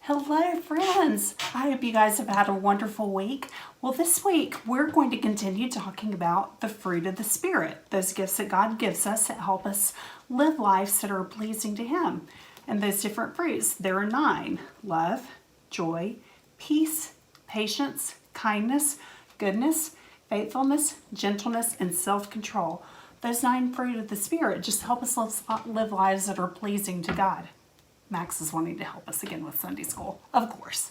Hello friends! I hope you guys have had a wonderful week. Well, this week we're going to continue talking about the fruit of the Spirit, those gifts that God gives us that help us live lives that are pleasing to Him. And those different fruits, there are 9: love, joy, peace, patience, kindness, goodness, faithfulness, gentleness, and self-control. Those 9 fruit of the Spirit just help us live lives that are pleasing to God. Max is wanting to help us again with Sunday school, of course.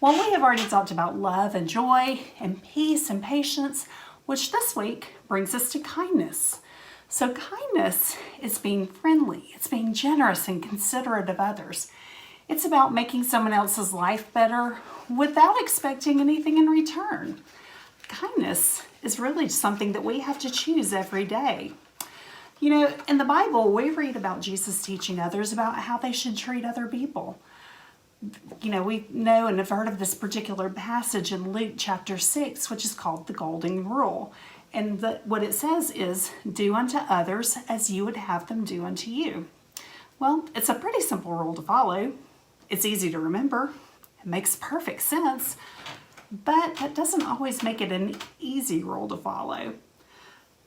Well, we have already talked about love and joy and peace and patience, which this week brings us to kindness. So kindness is being friendly. It's being generous and considerate of others. It's about making someone else's life better without expecting anything in return. Kindness is really something that we have to choose every day. You know, in the Bible, we read about Jesus teaching others about how they should treat other people. You know, we know and have heard of this particular passage in Luke chapter 6, which is called the Golden Rule. And what it says is, do unto others as you would have them do unto you. Well, it's a pretty simple rule to follow. It's easy to remember. It makes perfect sense. But that doesn't always make it an easy rule to follow.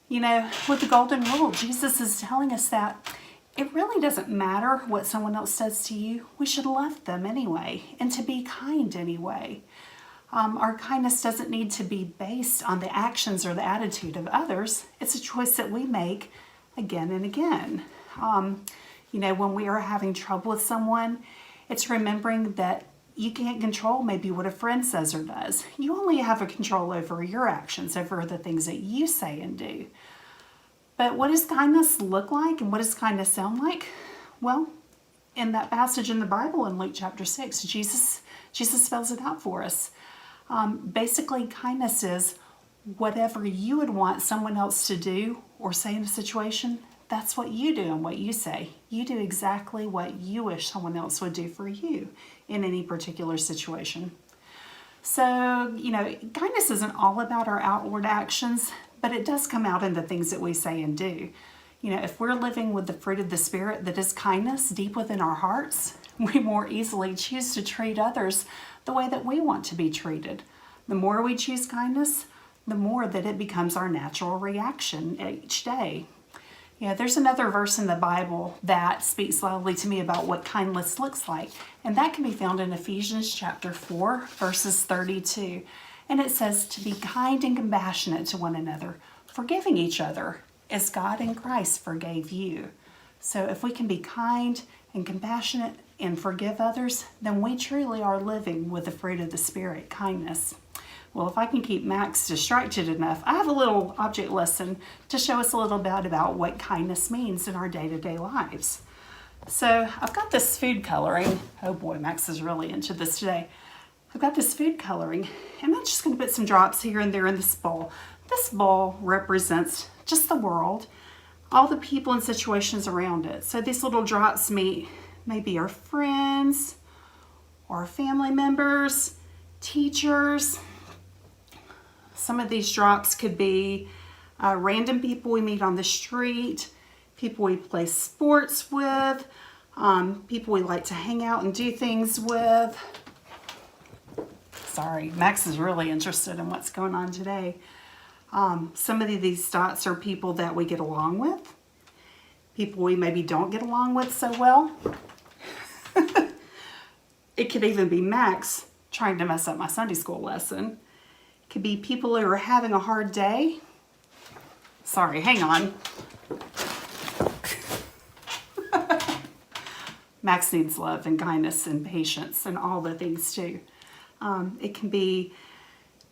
You know, with the Golden Rule, Jesus is telling us that it really doesn't matter what someone else says to you. We should love them anyway, and to be kind anyway. Our kindness doesn't need to be based on the actions or the attitude of others. It's a choice that we make again and again. You know, when we are having trouble with someone, it's remembering that you can't control maybe what a friend says or does. You only have a control over your actions, over the things that you say and do. But what does kindness look like and what does kindness sound like? Well, in that passage in the Bible in Luke chapter 6, Jesus spells it out for us. Basically, kindness is whatever you would want someone else to do or say in a situation, that's what you do and what you say. You do exactly what you wish someone else would do for you in any particular situation. So, you know, kindness isn't all about our outward actions, but it does come out in the things that we say and do. You know, if we're living with the fruit of the Spirit that is kindness deep within our hearts, we more easily choose to treat others the way that we want to be treated. The more we choose kindness, the more that it becomes our natural reaction each day. Yeah, there's another verse in the Bible that speaks loudly to me about what kindness looks like, and that can be found in Ephesians chapter 4, verses 32. And it says to be kind and compassionate to one another, forgiving each other as God in Christ forgave you. So if we can be kind and compassionate and forgive others, then we truly are living with the fruit of the Spirit, kindness. Well, if I can keep Max distracted enough, I have a little object lesson to show us a little bit about what kindness means in our day-to-day lives. So I've got this food coloring. Oh boy, Max is really into this today. I've got this food coloring, and I'm just going to put some drops here and there in this bowl. This bowl represents just the world, all the people and situations around it. So these little drops maybe our friends, or our family members, teachers. Some of these drops could be random people we meet on the street, people we play sports with, people we like to hang out and do things with. Sorry, Max is really interested in what's going on today. Some of these dots are people that we get along with, people we maybe don't get along with so well. It could even be Max trying to mess up my Sunday school lesson. Could be people who are having a hard day. Sorry, hang on. Max needs love and kindness and patience and all the things too. It can be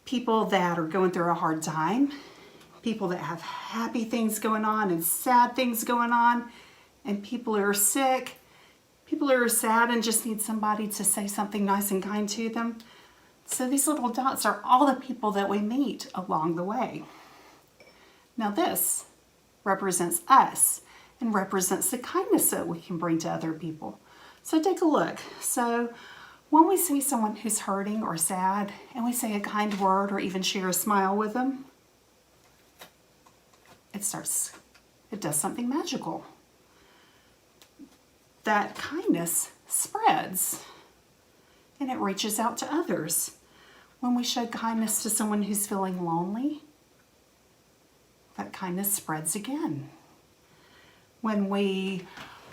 people that are going through a hard time, people that have happy things going on and sad things going on, and people who are sick, people who are sad and just need somebody to say something nice and kind to them. So these little dots are all the people that we meet along the way. Now this represents us and represents the kindness that we can bring to other people. So take a look. So when we see someone who's hurting or sad and we say a kind word or even share a smile with them, it does something magical. That kindness spreads. and it reaches out to others. When we show kindness to someone who's feeling lonely, that kindness spreads again. When we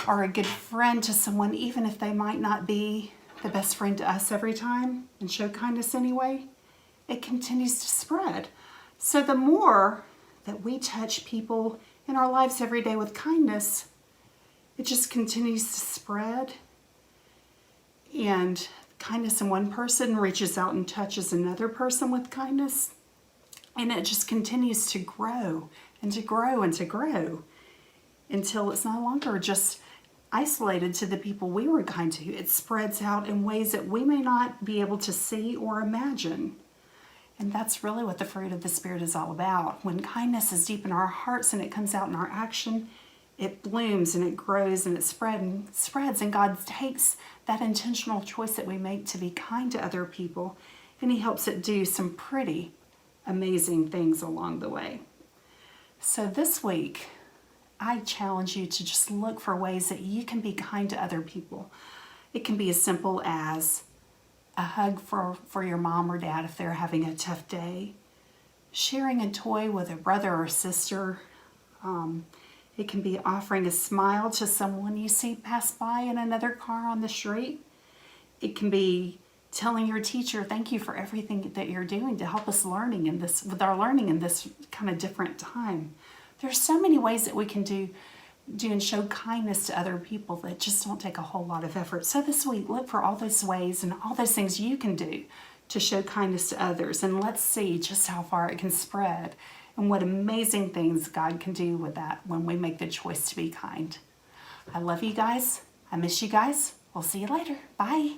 are a good friend to someone, even if they might not be the best friend to us every time, and show kindness anyway, it continues to spread. So the more that we touch people in our lives every day with kindness, it just continues to spread. And kindness in one person reaches out and touches another person with kindness. And it just continues to grow and to grow and to grow until it's no longer just isolated to the people we were kind to. It spreads out in ways that we may not be able to see or imagine. And that's really what the fruit of the Spirit is all about. When kindness is deep in our hearts and it comes out in our action, it blooms and it grows and it spreads. And God takes that intentional choice that we make to be kind to other people, and He helps it do some pretty amazing things along the way. So this week, I challenge you to just look for ways that you can be kind to other people. It can be as simple as a hug for your mom or dad if they're having a tough day, sharing a toy with a brother or sister. It can be offering a smile to someone you see pass by in another car on the street. It can be telling your teacher, thank you for everything that you're doing to help us with our learning in this kind of different time. There's so many ways that we can do and show kindness to other people that just don't take a whole lot of effort. So this week, look for all those ways and all those things you can do to show kindness to others. And let's see just how far it can spread and what amazing things God can do with that when we make the choice to be kind. I love you guys. I miss you guys. We'll see you later. Bye.